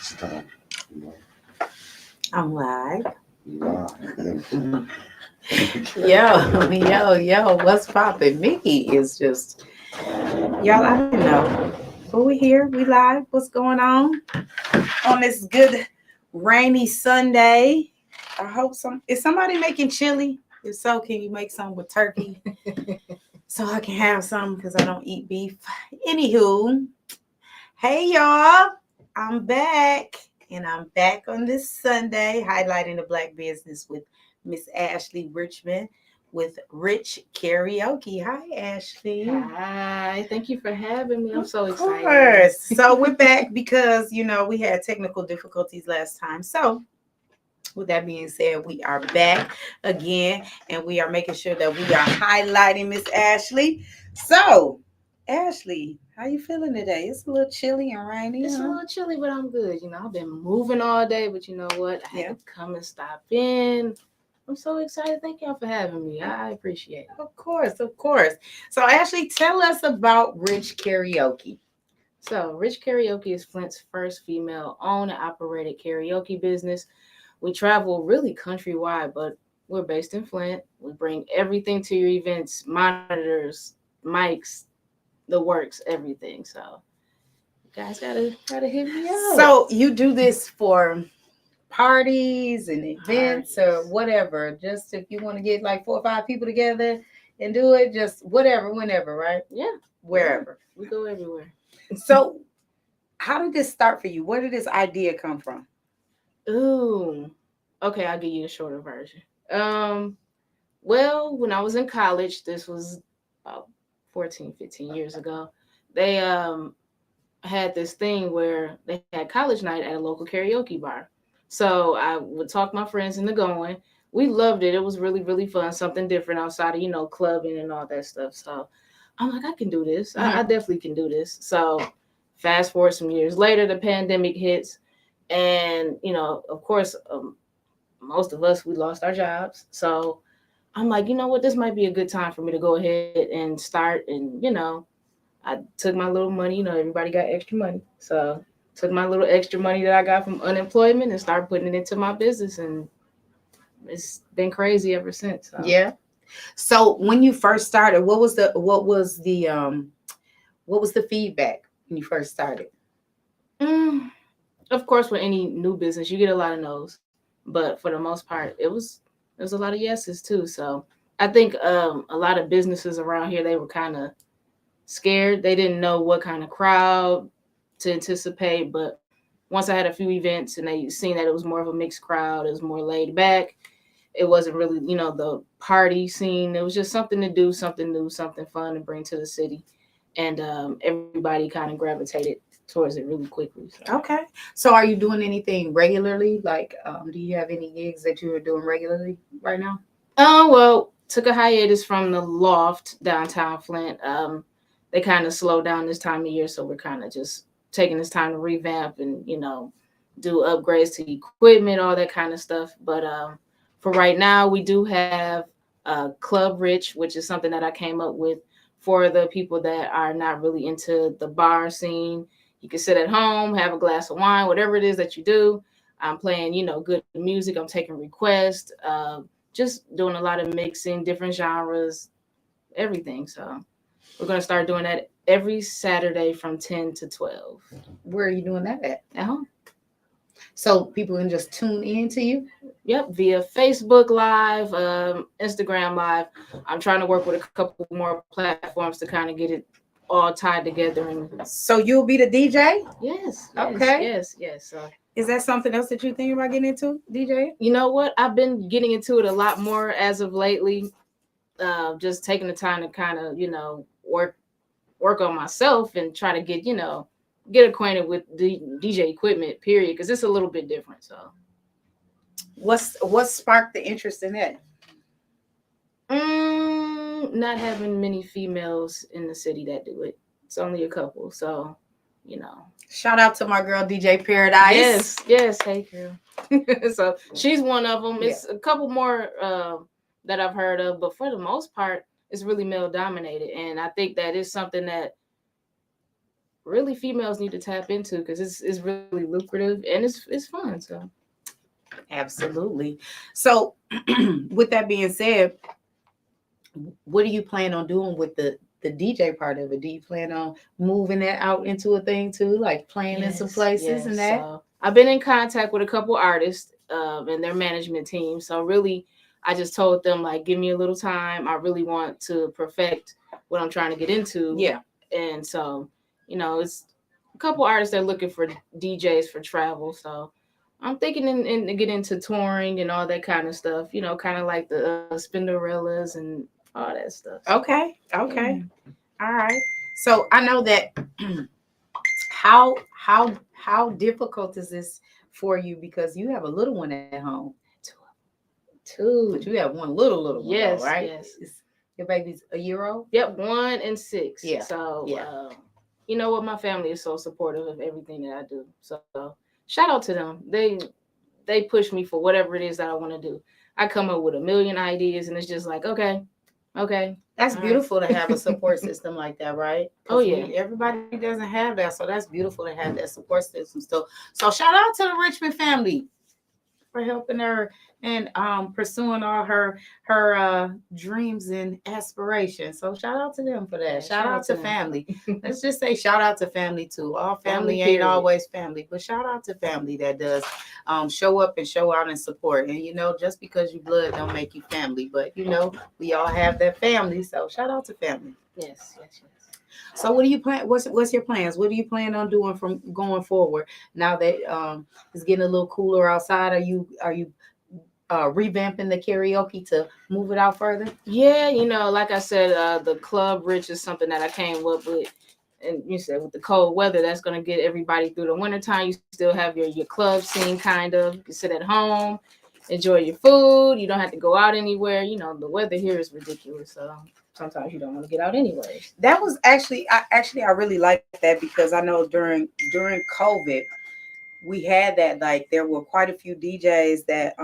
Stop. I'm live. Live. Yo, what's poppin'? Mickey is just, y'all, I don't know. But we here, we live. What's going on this good rainy Sunday? I hope is somebody making chili? If so, can you make some with turkey so I can have some because I don't eat beef? Anywho, hey y'all, I'm back. And I'm back on this Sunday highlighting the Black business with Miss Ashley Richmond with Rich Karaoke. Hi, Ashley. Hi, thank you for having me. I'm so Of excited. course. So we're back because, we had technical difficulties last time. So with that being said, we are back again and we are making sure that we are highlighting Miss Ashley. So, Ashley, how you feeling today? It's a little chilly and rainy. It's a little chilly, but I'm good. I've been moving all day, but you know what? I had to come and stop in. I'm so excited. Thank y'all for having me. I appreciate it. Of course. So, Ashley, tell us about Rich Karaoke. So, Rich Karaoke is Flint's first female-owned and operated karaoke business. We travel really countrywide, but we're based in Flint. We bring everything to your events, monitors, mics, the works, everything. So you guys gotta hit me up. So you do this for parties and events or whatever. Just if you want to get like 4 or 5 people together and do it, just whatever, whenever, right? Yeah. Wherever. We go everywhere. So how did this start for you? Where did this idea come from? Ooh. Okay, I'll give you the shorter version. Well, when I was in college, this was about 14, 15 years ago, they had this thing where they had college night at a local karaoke bar. So I would talk my friends into going. We loved it. It was really, really fun. Something different outside of, clubbing and all that stuff. So I'm like, I can do this. I definitely can do this. So fast forward some years later, the pandemic hits. And, of course, most of us, we lost our jobs. So I'm like, you know what? This might be a good time for me to go ahead and start. And, I took my little money. Everybody got extra money. So took my little extra money that I got from unemployment and started putting it into my business. And it's been crazy ever since. So. Yeah. So when you first started, what was the feedback when you first started? Of course, with any new business, you get a lot of no's, but for the most part, there was a lot of yeses too. So I think a lot of businesses around here, they were kind of scared. They didn't know what kind of crowd to anticipate. But once I had a few events and they seen that it was more of a mixed crowd, it was more laid back. It wasn't really, the party scene. It was just something to do, something new, something fun to bring to the city. And everybody kind of gravitated towards it really quickly. So. Okay. So are you doing anything regularly? Like, do you have any gigs that you are doing regularly right now? Well, took a hiatus from the Loft downtown Flint. They kind of slowed down this time of year, so we're kind of just taking this time to revamp and do upgrades to equipment, all that kind of stuff. But for right now, we do have Club Rich, which is something that I came up with for the people that are not really into the bar scene. You can sit at home, have a glass of wine, whatever it is that you do. I'm playing, good music. I'm taking requests, just doing a lot of mixing, different genres, everything. So we're going to start doing that every Saturday from 10 to 12. Where are you doing that at? At home. So people can just tune in to you? Yep, via Facebook Live, Instagram Live. I'm trying to work with a couple more platforms to kind of get it all tied together. And so you'll be the DJ? Yes. Okay. Yes. So is that something else that you're thinking about getting into, DJ? You know what? I've been getting into it a lot more as of lately. Just taking the time to kind of, work on myself and try to get acquainted with the DJ equipment, period, because it's a little bit different. So what sparked the interest in that? Not having many females in the city that do it. It's only a couple. So, Shout out to my girl DJ Paradise. Yes. Hey, girl. So she's one of them. It's a couple more that I've heard of, but for the most part, it's really male dominated. And I think that is something that really females need to tap into, because it's really lucrative and it's fun. So Absolutely. So, with that being said, what do you plan on doing with the DJ part of it? Do you plan on moving that out into a thing too, like playing in some places and that? So I've been in contact with a couple artists and their management team. So really, I just told them, like, give me a little time. I really want to perfect what I'm trying to get into. Yeah. And so, it's a couple artists that are looking for DJs for travel. So I'm thinking in get into touring and all that kind of stuff. Kind of like the Spinderellas and all that stuff. Okay. Okay. All right. So I know that how difficult is this for you, because you have a little one at home. Two. But you have one little one, yes, though, right? Yes. Your baby's a year old? Yep, 1 and 6. Yeah. So yeah. You know what? My family is so supportive of everything that I do. So shout out to them. They push me for whatever it is that I want to do. I come up with a million ideas, and it's just like, okay. That's beautiful to have a support system like that, right? Oh yeah. Everybody doesn't have that, so that's beautiful to have that support system. So shout out to the Richmond family for helping her and pursuing all her dreams and aspirations. So shout out to them for that. Yeah, shout out to them. family. Let's just say shout out to family too. All family ain't period. always family, but shout out to family that does show up and show out and support. And just because you blood don't make you family, but we all have that family. So shout out to family. Yes. So what do you plan? What's your plans? What do you plan on doing from going forward now that it's getting a little cooler outside? Are you revamping the karaoke to move it out further? Yeah, like I said, the Club Rich is something that I came up with. And you said with the cold weather, that's going to get everybody through the wintertime. You still have your club scene, kind of. You can sit at home, enjoy your food. You don't have to go out anywhere. The weather here is ridiculous. So sometimes you don't want to get out anyway. That was I really like that, because I know during COVID, we had that, like, there were quite a few DJs that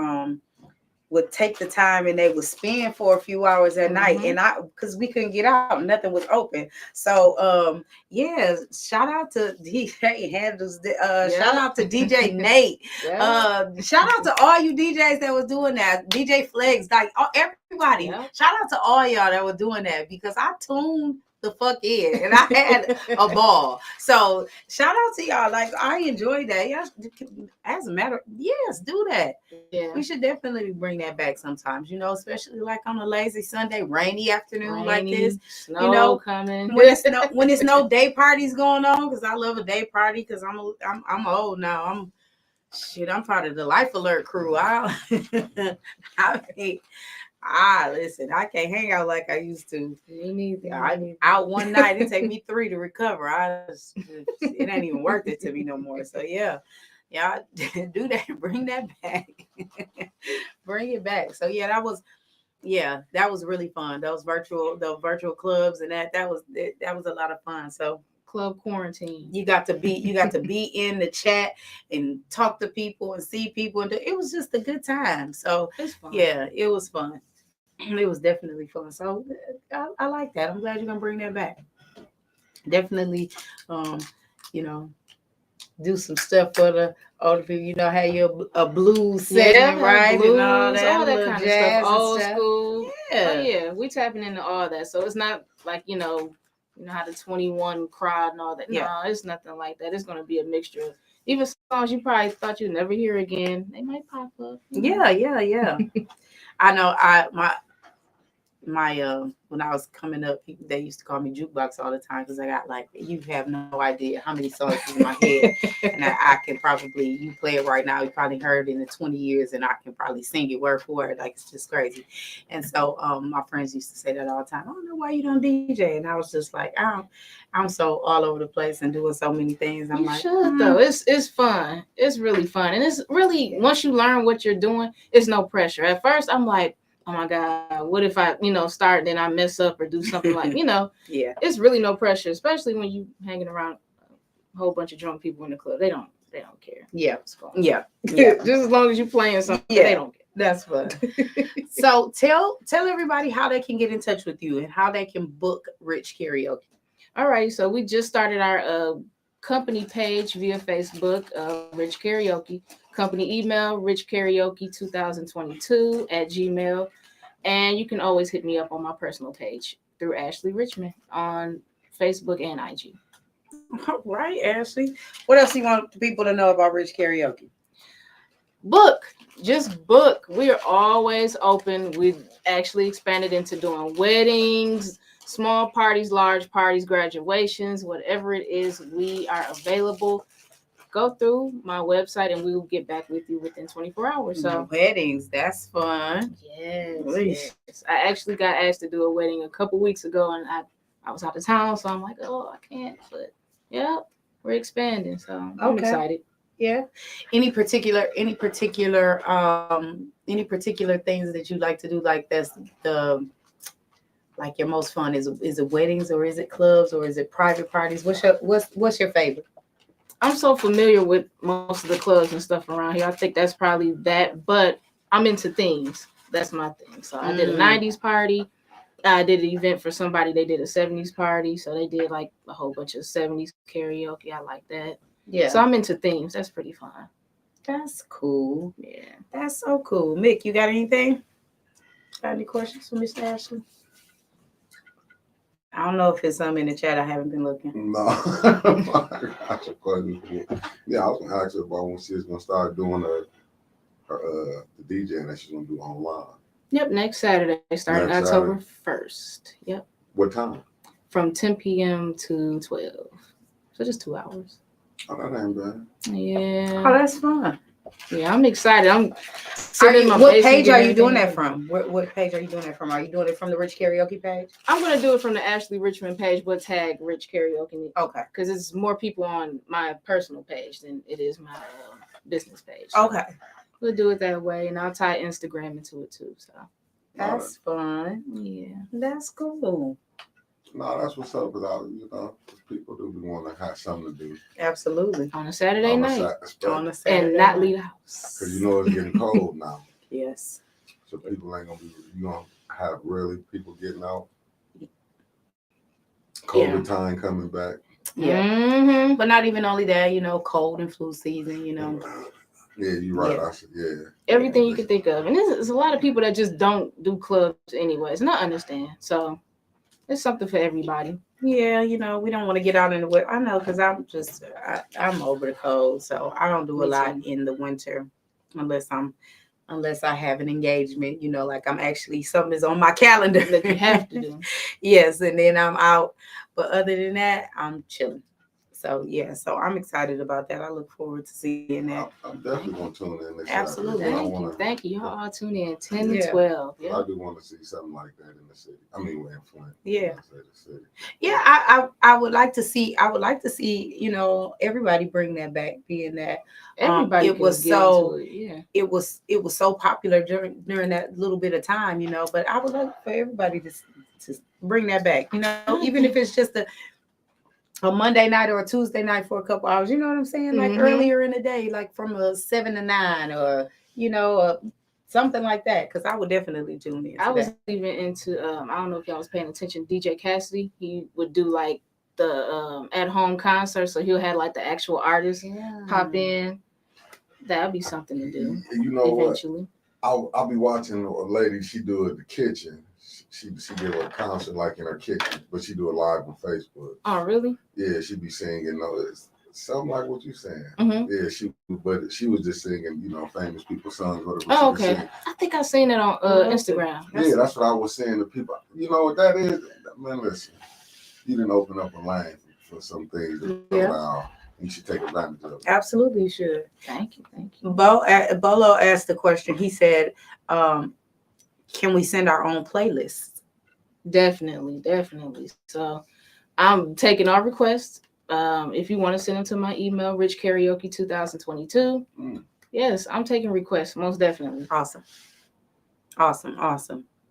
would take the time and they would spend for a few hours at night, and because we couldn't get out, nothing was open. So yeah, shout out to DJ Handles, shout out to DJ Nate, shout out to all you DJs that was doing that, DJ Flex, like everybody. Shout out to all y'all that were doing that, because I tuned the fuck in and I had a ball. So shout out to y'all. Like, I enjoyed that. Yeah, as a matter, yes, do that. Yeah, we should definitely bring that back sometimes, especially like on a lazy Sunday, rainy afternoon like this. Snow coming. when it's no day parties going on, because I love a day party, because I'm old now. I'm part of the Life Alert crew. Listen, I can't hang out like I used to. Me neither. I'm out one night. It take me 3 to recover. It ain't even worth it to me no more. So yeah, do that. Bring that back. Bring it back. So yeah, that was really fun. The virtual clubs and that was a lot of fun. So club quarantine. You got to be in the chat and talk to people and see people, and it was just a good time. So it's fun. Yeah, it was fun. It was definitely fun. So I like that. I'm glad you're gonna bring that back. Definitely, do some stuff for the older people. Have your a blues segment, right? Blues, and all that kind of stuff. Old stuff. School. Yeah. Oh, yeah, we tapping into all that. So it's not like how the 21 crowd and all that. Yeah. No, it's nothing like that. It's gonna be a mixture of even songs you probably thought you'd never hear again. They might pop up. Yeah. I know. My when I was coming up, they used to call me jukebox all the time, because I got, like, you have no idea how many songs in my head, and I can probably, you play it right now, you probably heard it in the 20 years, and I can probably sing it word for word, like, it's just crazy. And so my friends used to say that all the time. I don't know why you don't DJ, and I was just like, I'm so all over the place and doing so many things. I'm like, should though. It's fun. It's really fun, and it's really, once you learn what you're doing, it's no pressure. At first, I'm like, oh my God, what if I, start and then I mess up or do something like, yeah. It's really no pressure, especially when you hanging around a whole bunch of drunk people in the club. They don't care. Yeah. It's fun. Yeah. Just as long as you're playing something, they don't care. That's fun. So tell everybody how they can get in touch with you and how they can book Rich Karaoke. All right. So we just started our company page via Facebook, Rich Karaoke. Company email, richkaraoke2022@gmail. And you can always hit me up on my personal page through Ashley Richmond on Facebook and IG. All right, Ashley. What else you want the people to know about Rich Karaoke? Book. Just book. We are always open. We've actually expanded into doing weddings, small parties, large parties, graduations, whatever it is, we are available. Go through my website and we will get back with you within 24 hours. So Weddings, that's fun. yes. I actually got asked to do a wedding a couple weeks ago and I was out of town, so I'm like, oh, I can't. But yeah, we're expanding, so I'm excited. Yeah. Any particular things that you like to do, like that's the like your most fun? Is it weddings or is it clubs or is it private parties? What's your favorite? I'm so familiar with most of the clubs and stuff around here. I think that's probably that, but I'm into themes. That's my thing. So I did a 90s party. I did an event for somebody. They did a 70s party. So they did like a whole bunch of 70s karaoke. I like that. Yeah. So I'm into themes. That's pretty fun. That's cool. Yeah. That's so cool. Mick, you got anything? Got any questions for Mr. Ashley? I don't know if it's some in the chat. I haven't been looking. No. Yeah, I was gonna ask her about when she's gonna start doing the DJing that she's gonna do online. Yep, next Saturday, starting October 1st. Yep. What time? From 10 p.m. to 12. So just 2 hours. Oh, that ain't bad. Yeah. Oh, that's fun. Yeah, I'm excited. What page are you doing that from? What page are you doing that from? Are you doing it from the Rich Karaoke page? I'm gonna do it from the Ashley Richmond page, but tag Rich Karaoke. Okay. Because it's more people on my personal page than it is my business page. So okay. We'll do it that way, and I'll tie Instagram into it too. So that's fun. Yeah, that's cool. No, that's what's up. Without people do want to have something to do. Absolutely. On a Saturday night. On a Saturday and not night. leave the house. Because it's getting cold now. Yes. So people ain't gonna be. You gonna have really people getting out. COVID time coming back. Yeah. Mm-hmm. But not even only that, cold and flu season. Yeah, you're right. Yeah. I said, yeah. Everything you can think of, and there's a lot of people that just don't do clubs anyways, and I understand. So it's something for everybody. Yeah, we don't want to get out in the weather. I know, because I'm over the cold, so I don't do a lot in the winter unless I have an engagement, like I'm actually, something is on my calendar that you have to do. Yes, and then I'm out. But other than that, I'm chilling. So yeah, so I'm excited about that. I look forward to seeing that. I'm definitely going to tune in. Absolutely. Thank you. Y'all all tune in 10 to 12. Yeah. I do want to see something like that in the city. I mean, we're in Flint. Yeah. City. Yeah, I would like to see. Everybody bring that back. Being that everybody it was so. It was so popular during that little bit of time. But I would like for everybody to bring that back. Even if it's just a Monday night or a Tuesday night for a couple hours, you know what I'm saying? Like earlier in the day, like from 7 to 9 or, something like that. Because I would definitely tune in. I was even into, I don't know if y'all was paying attention, DJ Cassidy. He would do like the at-home concert. So he'll have like the actual artists pop in. That'd be something to do. Eventually. I'll be watching a lady, she do it in the kitchen. She did a concert like in her kitchen, but she do it live on Facebook. Oh, really? Yeah, she be singing. It's something like what you saying. Mm-hmm. Yeah, she was just singing, famous people's songs. Whatever. Oh, okay. I think I seen it on Instagram. Yeah, that's what I was saying to people. You know what that is? Man, listen, you didn't open up a lane for some things that allow. You should take advantage of it. Absolutely, you should. Thank you. Bolo asked the question. He said, can we send our own playlists? Definitely. So I'm taking our requests. If you want to send them to my email, richkaraoke2022. Yes, I'm taking requests, most definitely. Awesome.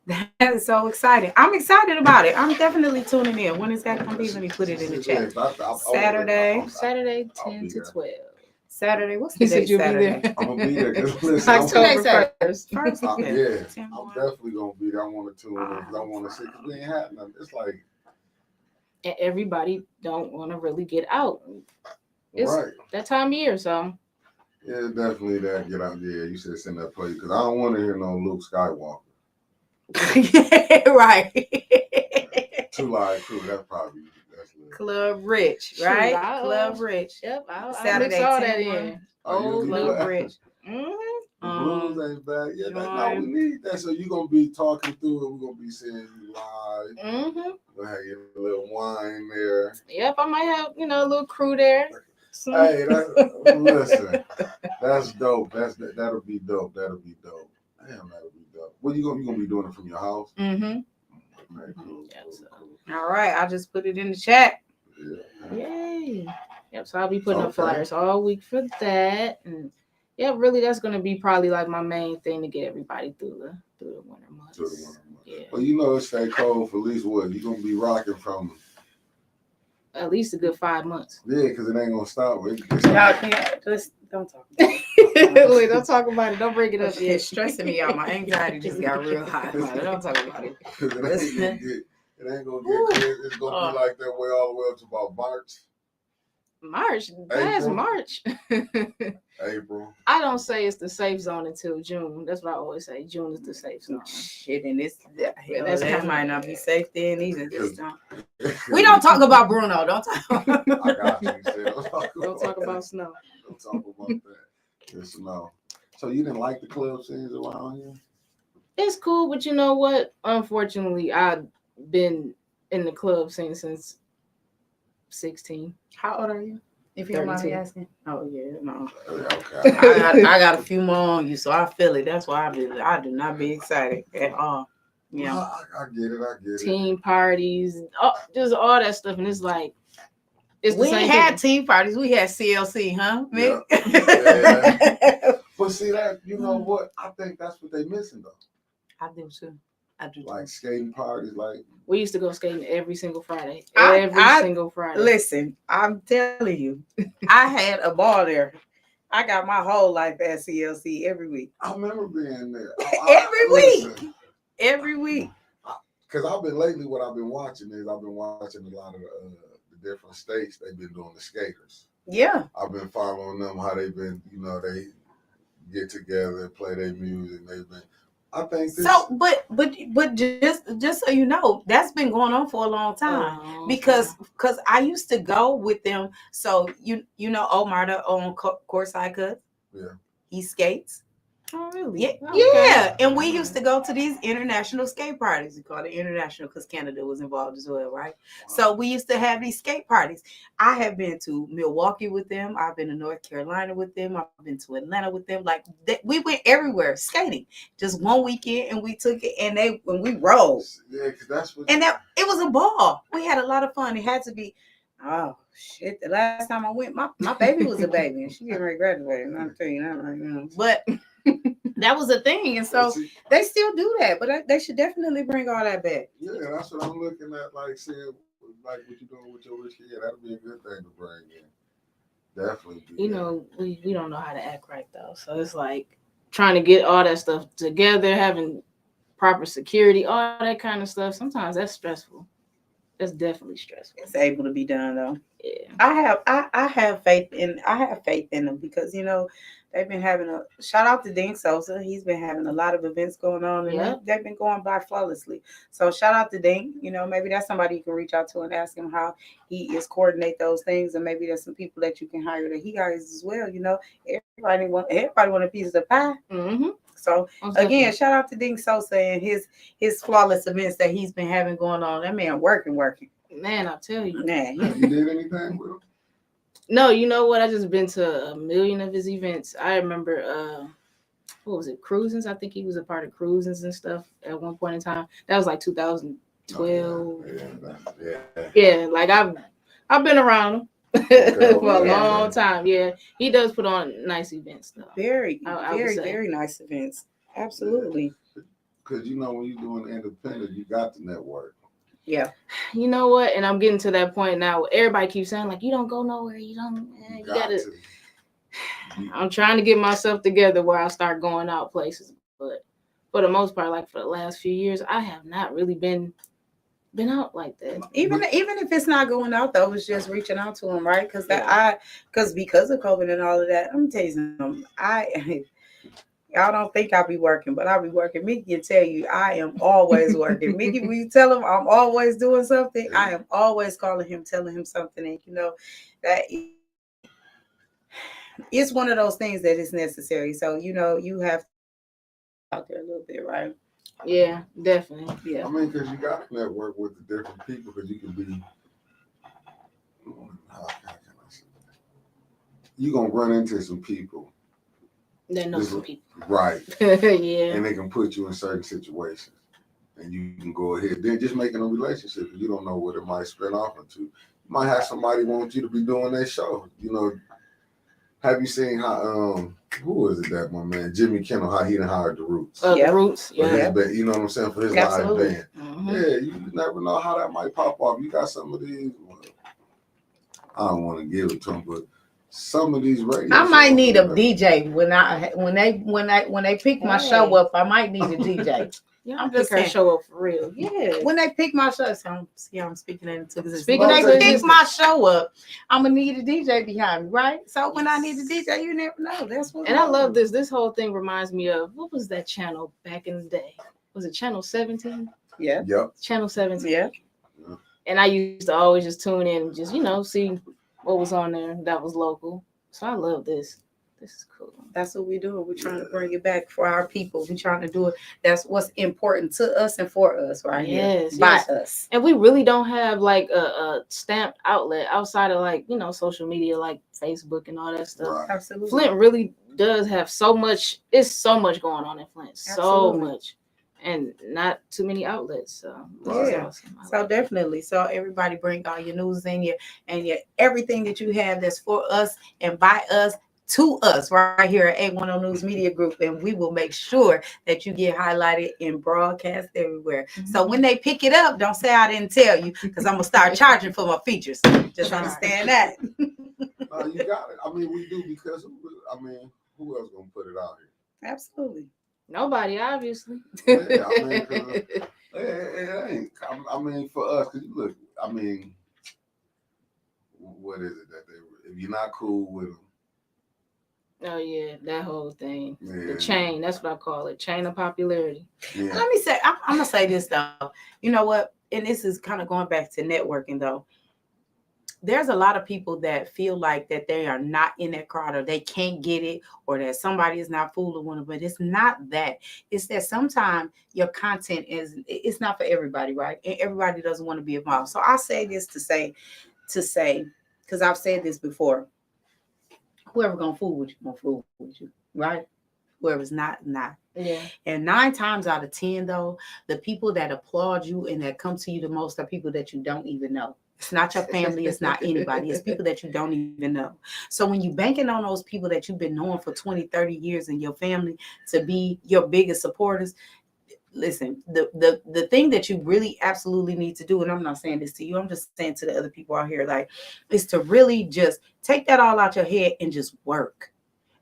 That is so exciting. I'm excited about it. I'm definitely tuning in. When is that going to be? Let me put it in the chat. Saturday, 10 to 12. Saturday. What's the date? Saturday. I'm gonna be there. October 1st. Yeah, I'm definitely gonna be there. I want to tune in because I want to see. Because we ain't had nothing. It's like everybody don't want to really get out. it's right. that time of year. So Yeah, definitely that. Get out there. You should send that play because I don't want to hear no Luke Skywalker. Yeah, right. 2 Live Crew. That's little. Club Rich, Shoot, right? I'll, Club Rich. Yep, I'll mix Saturday all that 10-1. in. Oh, you Old be Club glad. Rich. The blues ain't bad. Yeah, no, we need that. So you're gonna be talking through it. We're gonna be seeing you live. We'll have your little wine there. Yep, I might have a little crew there. Hey, listen, that's dope. That'll be dope. That'll be dope. Damn, that'll be dope. What you gonna be doing it from your house? Mm-hmm. Okay, cool. All right, I just put it in the chat. Yeah. Yay. Yep, so I'll be putting up flyers all week for that. And yeah, really that's gonna be probably like my main thing to get everybody through the winter months. Yeah. Well, you know it stay cold for at least what? You're gonna be rocking from at least a good 5 months. Yeah, because it ain't gonna stop. Y'all can't just don't talk. Wait, don't talk about it. Don't bring it up. It's stressing me out. My anxiety just got real high. Don't talk about it. It ain't gonna get crazy. It's gonna be like that way all the way up to about March. March. That's March. April. I don't say it's the safe zone until June. That's what I always say. June is the safe zone. Shit, and that might not be safe then either. We don't talk about Bruno. Don't talk. I got you. Don't talk about snow. Don't talk about that. It's snow. So you didn't like the club scenes around here? It's cool, but you know what? Unfortunately, I've been in the club scene since 16. How old are you? If you don't mind me asking. Oh yeah, no. Okay. I got a few more on you, so I feel it. That's why I do not be excited at all. Yeah. I get it. Team parties, just all that stuff, and it's like it's we ain't had team parties. We had CLC, huh? Yeah. Yeah. But see that, you know what? I think that's what they missing though. I do too. Like skating parties, like we used to go skating every single Friday. Single Friday. Listen, I'm telling you, I had a ball there. I got my whole life at CLC every week. I remember being there. Every week. Because I've been lately, what I've been watching is I've been watching a lot of the different states they've been doing the skaters. Yeah. I've been following them, how they've been, they get together and play their music. They've been. I think this... So, but just so you know, that's been going on for a long time because I used to go with them. So you know Omar on Courtside Cut. Yeah, he skates. Oh really? Yeah, yeah. And we used to go to these international skate parties. We call it international because Canada was involved as well, right? Wow. So we used to have these skate parties. I have been to Milwaukee with them. I've been to North Carolina with them. I've been to Atlanta with them. Like we went everywhere skating. Just one weekend, and we took it, and when we rolled. Yeah, because that's what. And it was a ball. We had a lot of fun. It had to be. Oh shit! The last time I went, my baby was a baby, and she getting ready to graduate. And I'm telling you that right now. But that was a thing, and so they still do that. But they should definitely bring all that back. Yeah, that's what I'm looking at. Like saying, like what you doing with your rich kid, that'd be a good thing to bring in. Definitely. You know, we don't know how to act right though, so it's like trying to get all that stuff together, having proper security, all that kind of stuff. Sometimes that's stressful. That's definitely stressful. It's able to be done though. Yeah. I have faith in them because they've been having a shout out to Dean Sosa. He's been having a lot of events going on and they've been going by flawlessly. So shout out to Dean. Maybe that's somebody you can reach out to and ask him how he is coordinate those things, and maybe there's some people that you can hire that he hires as well. Everybody want a piece of the pie. Mm-hmm. So again, shout out to Dean Sosa and his flawless events that he's been having going on. That man working. Man, I'll tell you. Man, you did anything with him? No, you know what? I just been to a million of his events. I remember, what was it? Cruisins. I think he was a part of Cruisins and stuff at one point in time. That was like 2012. Yeah. Like I've been around him. For a long time. Yeah, he does put on nice events though. Very nice events. Absolutely. Because when you're doing independent, you got the network. Yeah. You know what? And I'm getting to that point now. Everybody keeps saying like, you don't go nowhere. You gotta. I'm trying to get myself together where I start going out places, but for the most part, like for the last few years, I have not really been been out like that. Even if it's not going out though, it's just reaching out to them, right? Because because of COVID and all of that. Let me tell you something. Y'all don't think I'll be working, but I'll be working. Mickey can tell you I am always working. Mickey, when you tell him I'm always doing something, I am always calling him, telling him something. And that it's one of those things that is necessary. So, you have to out there a little bit, right? Yeah, definitely. Yeah. I mean, because you got to network with the different people because you can be, how can I say that? You're going to run into some people. That know some people. Right. Yeah. And they can put you in certain situations. And you can go ahead. Then just making a relationship, you don't know what it might spin off into. You might have somebody want you to be doing their show. Have you seen how who was it that my man Jimmy Kimmel, how he done hired the Roots? The Roots, for his band, you know what I'm saying, for his live band. Mm-hmm. Yeah, you never know how that might pop off. You got some of these. I don't want to give it to them, but some of these radio. I might need a DJ when they pick my show up. I might need a DJ. Yeah, I'm just saying. Show up for real. Yeah. When they pick my show, I'm speaking into this. When they pick my show up, I'm gonna need a DJ behind me, right? So when I need a DJ, you never know. That's what. And I love this. This whole thing reminds me of what was that channel back in the day? Was it Channel 17? Yeah. Yep. Channel 17. Yeah. And I used to always just tune in and just see what was on there that was local. So I love this. This is cool. That's what we're doing. We're trying to bring it back for our people. We're trying to do it. That's what's important to us and for us right here. By us. And we really don't have like a stamped outlet outside of social media like Facebook and all that stuff. Right. Absolutely. Flint really does have so much. It's so much going on in Flint. Absolutely. So much. And not too many outlets. So yeah. Awesome. So definitely. So everybody bring all your news and your everything that you have that's for us and by us. To us right here at 810 News Media Group, and we will make sure that you get highlighted and broadcast everywhere. Mm-hmm. So when they pick it up, don't say I didn't tell you, because I'm gonna start charging for my features. Just understand that. You got it. I mean, we do because who else gonna put it out here? Absolutely. Nobody, obviously. Yeah, it ain't. I mean, for us, because you look. I mean, what is it that if you're not cool with them. Oh yeah, that whole thing. Yeah. The chain, that's what I call it. Chain of popularity. Yeah. Let me say, I'm gonna say this though. You know what? And this is kind of going back to networking though. There's a lot of people that feel like that they are not in that crowd or they can't get it or that somebody is not fooling with them, but it's not that. It's that sometimes your content it's not for everybody, right? And everybody doesn't want to be involved. So I say this to say, because I've said this before. Whoever gonna fool with you, right? Whoever's not. Yeah. And 9 times out of 10, though, the people that applaud you and that come to you the most are people that you don't even know. It's not your family. It's not anybody. It's people that you don't even know. So when you banking on those people that you've been knowing for 20, 30 years and your family to be your biggest supporters, listen, the thing that you really absolutely need to do, and I'm not saying this to you, I'm just saying to the other people out here, is to really just take that all out your head and just work.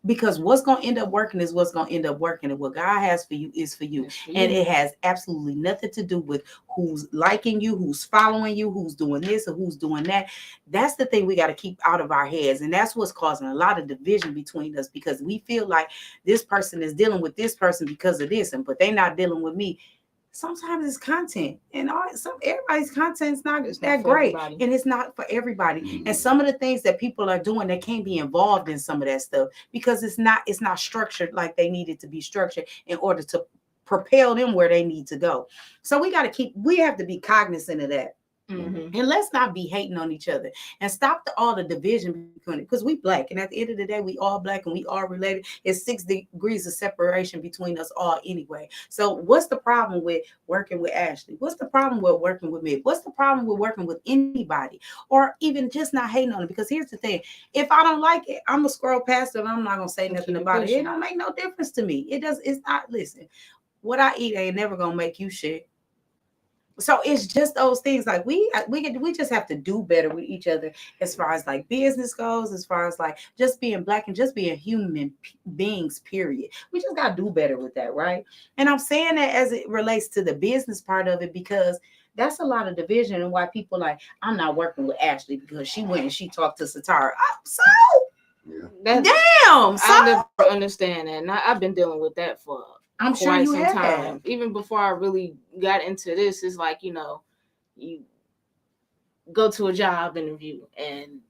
Because what's going to end up working is what's going to end up working. And what God has for you is for you. And it has absolutely nothing to do with who's liking you, who's following you, who's doing this or who's doing that. That's the thing we got to keep out of our heads. And that's what's causing a lot of division between us, because we feel like this person is dealing with this person because of this, but they're not dealing with me. Sometimes it's content, and everybody's content is not that great, and it's not for everybody. Mm-hmm. And some of the things that people are doing, they can't be involved in some of that stuff because it's not structured like they need it to be structured in order to propel them where they need to go. So we have to be cognizant of that. Mm-hmm. And let's not be hating on each other and stop all the division between it, because we Black, and at the end of the day, we all Black and we all related. It's 6 degrees of separation between us all anyway. So what's the problem with working with Ashley? What's the problem with working with me? What's the problem with working with anybody, or even just not hating on it? Because here's the thing: if I don't like it, I'm gonna scroll past it and I'm not gonna say nothing about it. It don't make no difference to me. It's not. Listen, what I eat ain't never gonna make you shit. So it's just those things, like we just have to do better with each other as far as like business goes, as far as like just being Black and just being human beings, period. We just got to do better with that, right? And I'm saying that as it relates to the business part of it, because That's a lot of division, and why people like, I'm not working with Ashley because she went and she talked to Satara. So Yeah. damn, so I never understand that, and I've been dealing with that for I'm sure quite you some have. time. Even before I really got into this, it's like, you know, you go to a job interview and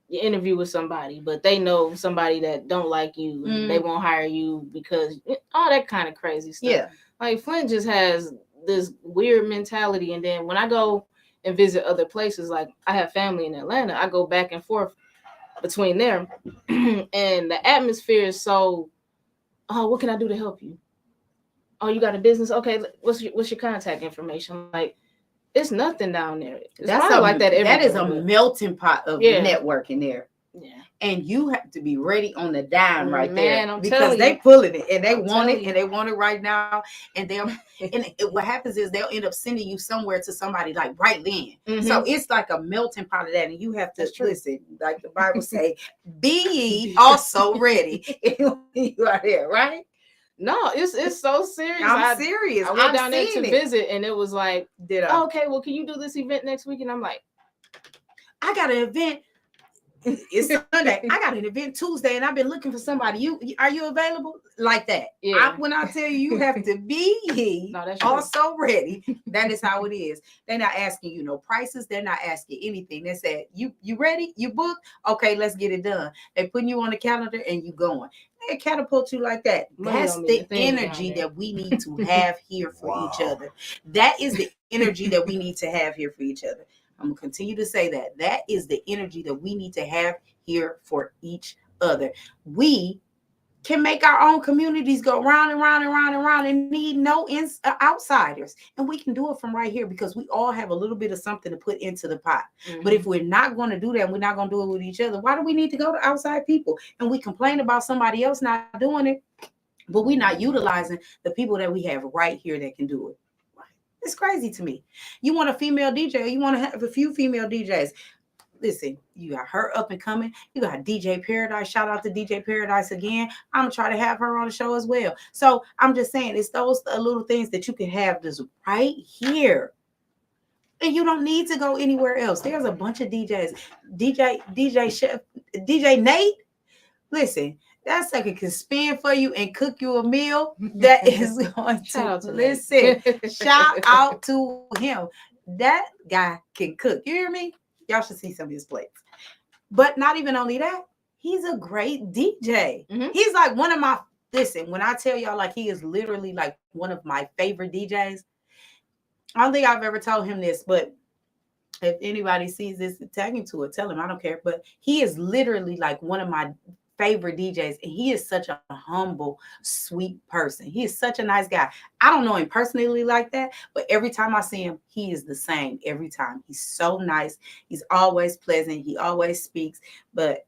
you interview with somebody, but they know somebody that don't like you and they won't hire you because all that kind of crazy stuff. Yeah. Like Flint just has this weird mentality, and then when I go and visit other places, like I have family in Atlanta, I go back and forth between there, and the atmosphere is so, oh, what can I do to help you? Oh, you got a business? Okay, what's your contact information? Like, it's nothing down there. It's That's like that. That is a everywhere, but melting pot of networking there. yeah. And you have to be ready on the dime right Man, there, I'm because telling they you. pulling it and they I'm want it telling you. and they want it right now. And they'll what happens is they'll end up sending you somewhere to somebody like right then. So it's like a melting pot of that, and you have to listen, like the Bible say, be ye also ready. You are there, right? No, it's so serious. I'm serious. I went down there to visit, and it was like, oh, okay, well, can you do this event next week? And I'm like, I got an event. It's Sunday. I got an event Tuesday, and I've been looking for somebody. Are you available? Like that. Yeah. When I tell you, you have to be also ready. That is how it is. They're not asking you no prices. They're not asking anything. They said, you ready? You booked? Okay, let's get it done. They're putting you on the calendar and you going. They catapult you like that. That's the energy that we need to have here for each other. That is the energy that we need to have here for each other. I'm going to continue to say that. That is the energy that we need to have here for each other. We can make our own communities go round and round and round and round and need no outsiders. And we can do it from right here because we all have a little bit of something to put into the pot. But if we're not going to do that, we're not going to do it with each other. Why do we need to go to outside people? And we complain about somebody else not doing it, but we're not utilizing the people that we have right here that can do it. It's crazy to me. You want a female DJ, you want to have a few female DJs. Listen, you got her up and coming. You got DJ Paradise. Shout out to DJ Paradise again. I'm going to try to have her on the show as well. So I'm just saying, it's those little things that you can have just right here. And you don't need to go anywhere else. There's a bunch of DJs. DJ Chef, DJ Nate. Listen, that sucker can spin for you and cook you a meal that is going to listen. Shout out to him. That guy can cook. You hear me? Y'all should see some of his plates. But not even only that, he's a great DJ. He's like one of my, listen, when I tell y'all, like, he is literally like one of my favorite DJs. I don't think I've ever told him this, but if anybody sees this, tag him to it, tell him, I don't care. But he is literally like one of my favorite DJs, and he is such a humble, sweet person. He is such a nice guy. I don't know him personally like that, but every time I see him, he is the same every time. He's so nice. He's always pleasant. He always speaks, but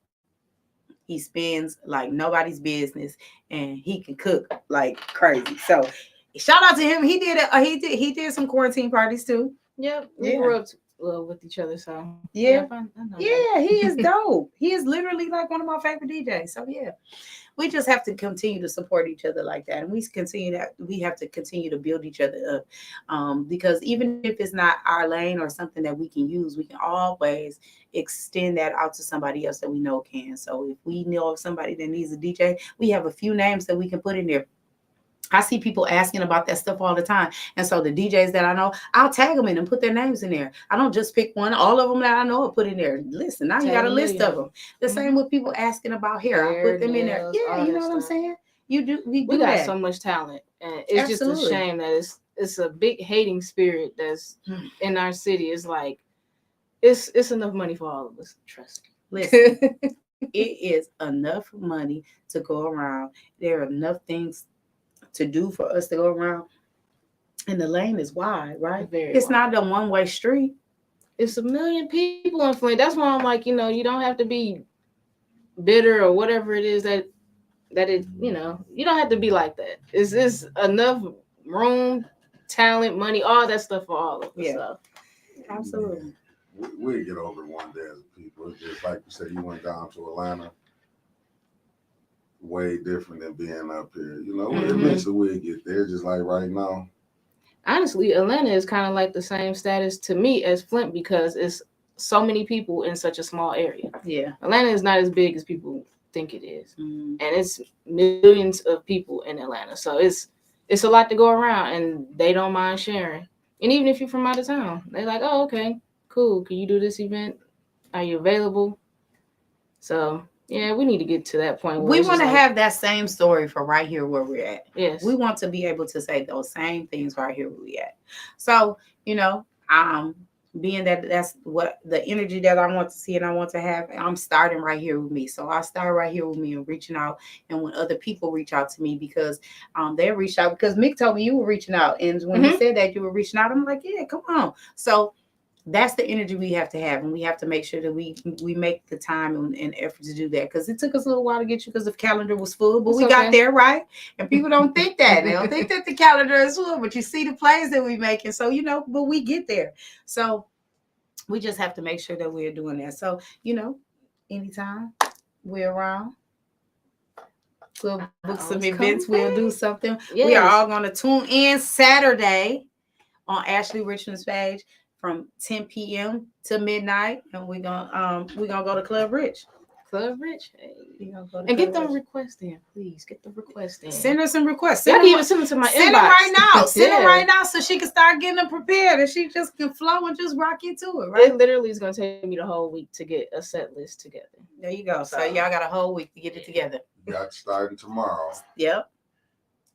he spins like nobody's business, and he can cook like crazy. So shout out to him. He did some quarantine parties too. Yep, we grew up with each other, so he is dope. He is literally like one of my favorite DJs. So yeah, we just have to continue to support each other like that, and we have to continue to build each other up, because even if it's not our lane or something that we can use, we can always extend that out to somebody else that we know can. So if we know of somebody that needs a DJ, we have a few names that we can put in there. I see people asking about that stuff all the time. And so the DJs that I know, I'll tag them in and put their names in there. I don't just pick one. All of them that I know I'll put in there. Listen, now you got a list of them. The same with people asking about hair. I put them in there. Yeah, you know what I'm saying? We got so much talent. And it's just a shame that it's a big hating spirit that's in our city. It's like, it's enough money for all of us. Trust me. Listen, it is enough money to go around. There are enough things to do for us to go around, and the lane is wide, right? It's not a one-way street. It's a million people in Flint. That's why I'm like, you don't have to be bitter or whatever it is that it, you don't have to be like that. It's enough room, talent, money, all that stuff for all of us. Yeah, so. Absolutely. We'll get over it one day as a people. It's just like you said, you went down to Atlanta. Way different than being up here. Eventually we'll get there. Just like right now, honestly, Atlanta is kind of like the same status to me as Flint because it's so many people in such a small area. Yeah. Atlanta is not as big as people think it is, Mm. and it's millions of people in Atlanta, so it's a lot to go around, and they don't mind sharing. And even if you're from out of town, they're like, "Oh, okay, cool. Can you do this event? Are you available?" So yeah, we need to get to that point. Where We it's want to just like, have that same story for right here where we're at. yes, We want to be able to say those same things right here where we at. So, being that that's what the energy that I want to see and I want to have, I'm starting right here with me. So I start right here with me and reaching out. And when other people reach out to me, because they reached out, because Mick told me you were reaching out. And when he said that you were reaching out, I'm like, yeah, come on. So that's the energy we have to have, and we have to make sure that we make the time and effort to do that, because it took us a little while to get you because the calendar was full, but we got there, right? And people don't think that. They don't think that the calendar is full, but you see the plays that we making, so but we get there. So we just have to make sure that we're doing that. So anytime we're around, we'll book some events, we'll do something. Yes. We are all going to tune in Saturday on Ashley Richmond's page from 10 p.m. to midnight, and we're gonna go to Club Rich. Club Rich, hey. And get them requests in, please. Get the requests in. Send her some requests. Y'all can even send them to my inbox. Send them right now. Send them right now so she can start getting them prepared, and she just can flow and just rock into it. Right? It literally is gonna take me the whole week to get a set list together. There you go. So y'all got a whole week to get it together. Got starting tomorrow. Yep.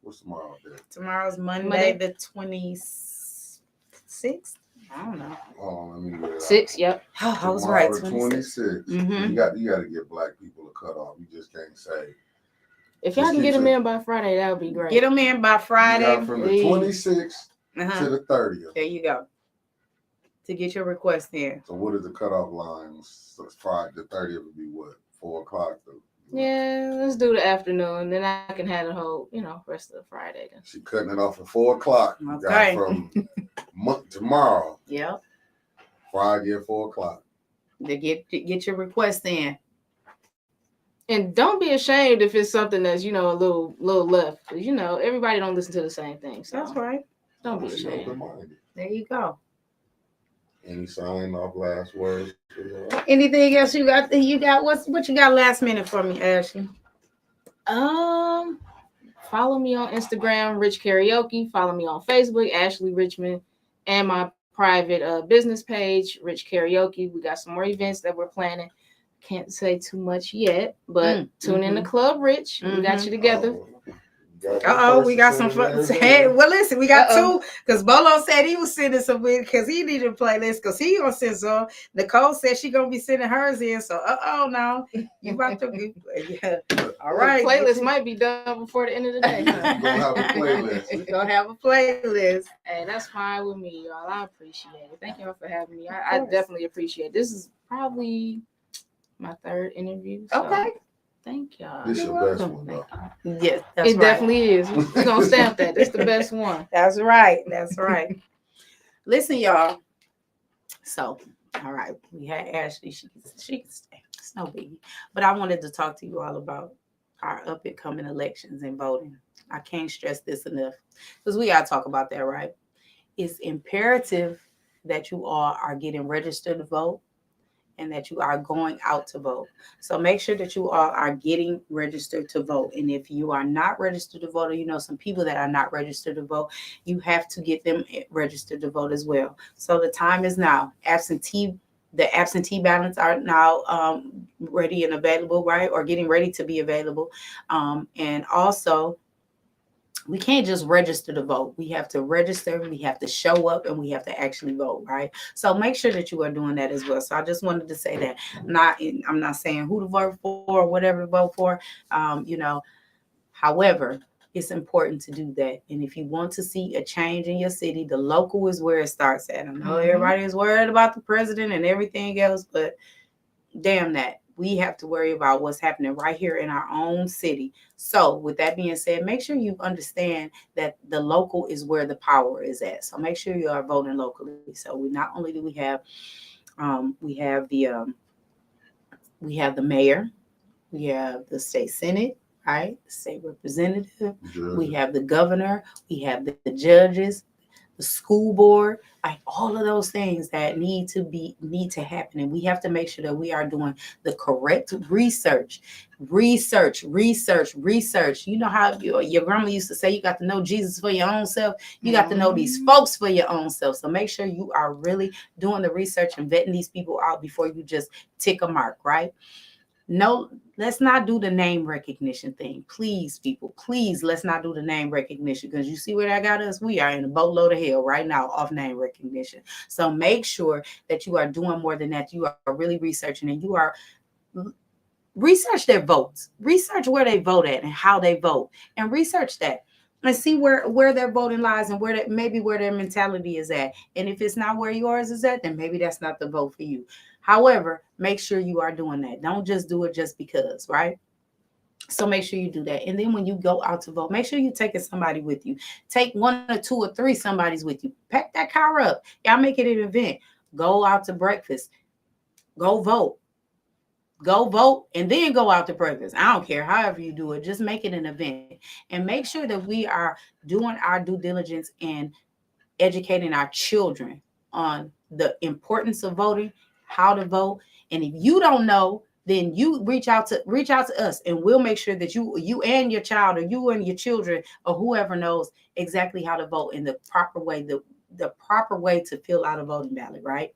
What's tomorrow? Tomorrow's Monday. The 26th. I don't know. Oh, let me get it 6. Yep. Oh, I was right. 26. Mm-hmm. You got to get black people a cut off. You just can't say. If y'all can get them in by Friday, that would be great. Get them in by Friday. From the 26th to the 30th. There you go. To get your request in. So what is the cutoff line? So Friday, the 30th would be what? 4 o'clock. Yeah, let's do the afternoon. Then I can have the whole, rest of the Friday. She cutting it off at 4 o'clock. Okay. From tomorrow. Yep. Friday at 4 o'clock. To get your request in. And don't be ashamed if it's something that's, a little left. Because, everybody don't listen to the same thing. So that's right. Don't be ashamed. There you go. Any sign off last words? Anything else you got? What you got last minute for me, Ashley? Follow me on Instagram, Rich Karaoke. Follow me on Facebook, Ashley Richmond, and my private business page, Rich Karaoke. We got some more events that we're planning. Can't say too much yet, but tune in to Club Rich. We got you together. We got some fun. Hey, well, listen, we got two, because Bolo said he was sending some because he needed a playlist, because he gonna send some. Nicole said she gonna be sending hers in. So now you about to be all right. The playlist might be done before the end of the day. We're gonna have a playlist. We're gonna have a playlist. Hey, that's fine with me, y'all. I appreciate it. Thank y'all for having me. I definitely appreciate it. This is probably my 3rd interview. So. Okay. Thank y'all. This is your best one, though. Yes, that's it definitely is. We're going to stamp that. It's the best one. That's right. That's right. Listen, y'all. So, all right. We had Ashley. She can stay. It's no biggie. But I wanted to talk to you all about our up-and-coming elections and voting. I can't stress this enough, because we got to talk about that, right? It's imperative that you all are getting registered to vote, and that you are going out to vote. So make sure that you all are getting registered to vote. And if you are not registered to vote, or some people that are not registered to vote, you have to get them registered to vote as well. So the time is now. The absentee ballots are now ready and available, right? Or getting ready to be available. And also, we can't just register to vote. We have to register, we have to show up, and we have to actually vote, right? So make sure that you are doing that as well. So I just wanted to say that. I'm not saying who to vote for or whatever to vote for. However, it's important to do that. And if you want to see a change in your city, the local is where it starts at. I know everybody is worried about the president and everything else, but damn that. We have to worry about what's happening right here in our own city. So with that being said, make sure you understand that the local is where the power is at. So make sure you are voting locally. So not only do we have the mayor, we have the state senate, right? The state representative, we have the governor, we have the judges, the school board, like all of those things that need to happen. And we have to make sure that we are doing the correct research. You know how your grandma used to say, you got to know Jesus for your own self. You got to know these folks for your own self. So make sure you are really doing the research and vetting these people out before you just tick a mark, right? No, let's not do the name recognition thing. Please, people, please, let's not do the name recognition, because you see where that got us? We are in a boatload of hell right now off name recognition. So make sure that you are doing more than that. You are really researching, and you are research their votes, research where they vote at and how they vote, and research that and see where their voting lies and where that maybe where their mentality is at. And if it's not where yours is at, then maybe that's not the vote for you. However, make sure you are doing that. Don't just do it just because, right? So make sure you do that. And then when you go out to vote, make sure you're taking somebody with you. Take one or two or three somebody's with you. Pack that car up. Y'all make it an event. Go out to breakfast. Go vote. Go vote and then go out to breakfast. I don't care however you do it. Just make it an event and make sure that we are doing our due diligence and educating our children on the importance of voting, how to vote. And if you don't know, then you reach out to us, and we'll make sure that you and your child, or you and your children, or whoever knows exactly how to vote in the proper way, the proper way to fill out a voting ballot, right?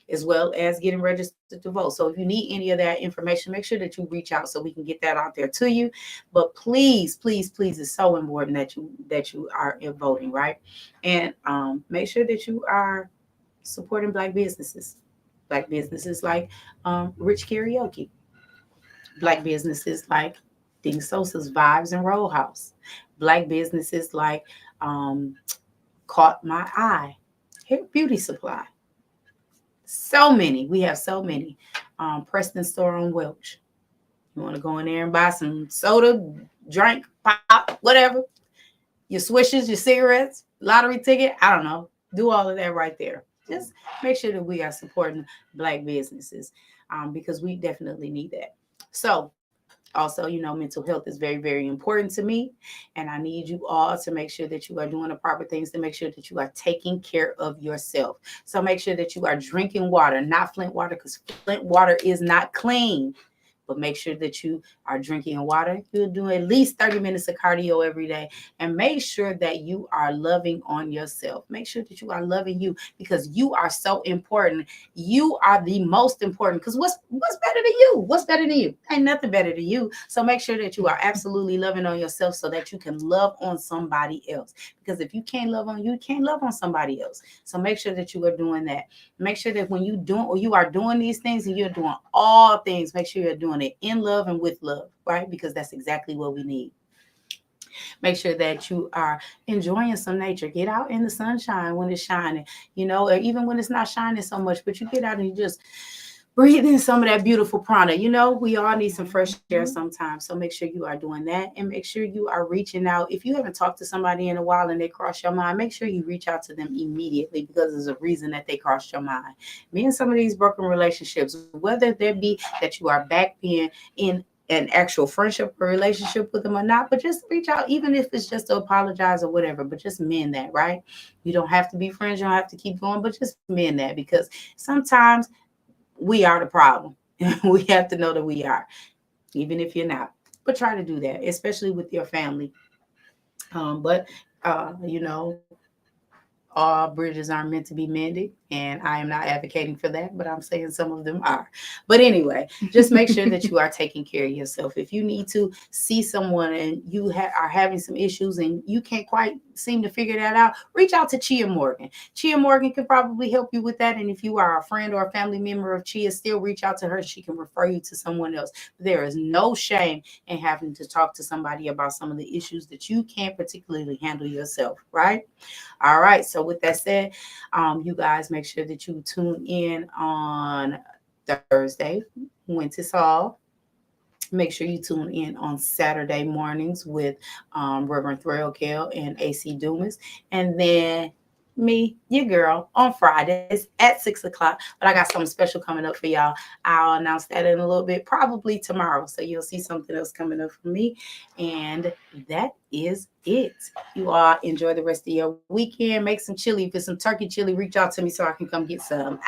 As well as getting registered to vote. So if you need any of that information, make sure that you reach out so we can get that out there to you. But please, please, please, it's so important that you are in voting, right? And make sure that you are supporting Black businesses like Rich Karaoke, Black businesses like Ding Sosa's Vibes and Roll House, Black businesses like Caught My Eye, Hair Beauty Supply. So many. We have so many. Preston Store on Welch. You want to go in there and buy some soda, drink, pop, whatever. Your swishes, your cigarettes, lottery ticket. I don't know. Do all of that right there. Just make sure that we are supporting Black businesses because we definitely need that. So also, mental health is very, very important to me. And I need you all to make sure that you are doing the proper things to make sure that you are taking care of yourself. So make sure that you are drinking water, not Flint water, because Flint water is not clean. But make sure that you are drinking water. You'll do at least 30 minutes of cardio every day. And make sure that you are loving on yourself. Make sure that you are loving you, because you are so important. You are the most important, because what's better than you? What's better than you? Ain't nothing better than you. So make sure that you are absolutely loving on yourself so that you can love on somebody else. Because if you can't love on you can't love on somebody else. So make sure that you are doing that. Make sure that when you are doing these things, and you're doing all things, make sure you're doing it in love and with love, right? Because that's exactly what we need. Make sure that you are enjoying some nature. Get out in the sunshine when it's shining, or even when it's not shining so much, but you get out and you just breathe in some of that beautiful prana. We all need some fresh air sometimes. So make sure you are doing that, and make sure you are reaching out. If you haven't talked to somebody in a while and they cross your mind, make sure you reach out to them immediately, because there's a reason that they crossed your mind. Me and some of these broken relationships, whether there be that you are back being in an actual friendship or relationship with them or not, but just reach out, even if it's just to apologize or whatever, but just mend that, right? You don't have to be friends. You don't have to keep going, but just mend that, because sometimes we are the problem. We have to know that we are, even if you're not. But try to do that, especially with your family. But all bridges aren't meant to be mended, and I am not advocating for that, but I'm saying some of them are. But anyway, just make sure that you are taking care of yourself. If you need to see someone and you are having some issues and you can't quite seem to figure that out, reach out to Chia Morgan. Chia Morgan can probably help you with that. And if you are a friend or a family member of Chia, still reach out to her. She can refer you to someone else. There is no shame in having to talk to somebody about some of the issues that you can't particularly handle yourself, right? All right. So with that said, you guys make sure that you tune in on Thursday, Winter Saul. Make sure you tune in on Saturday mornings with Reverend Threll Kell and AC Dumas. And then me, your girl, on Fridays at 6 o'clock. But I got something special coming up for y'all. I'll announce that in a little bit, probably tomorrow. So you'll see something else coming up from me. And that is it. You all enjoy the rest of your weekend. Make some chili. If it's some turkey chili, reach out to me so I can come get some.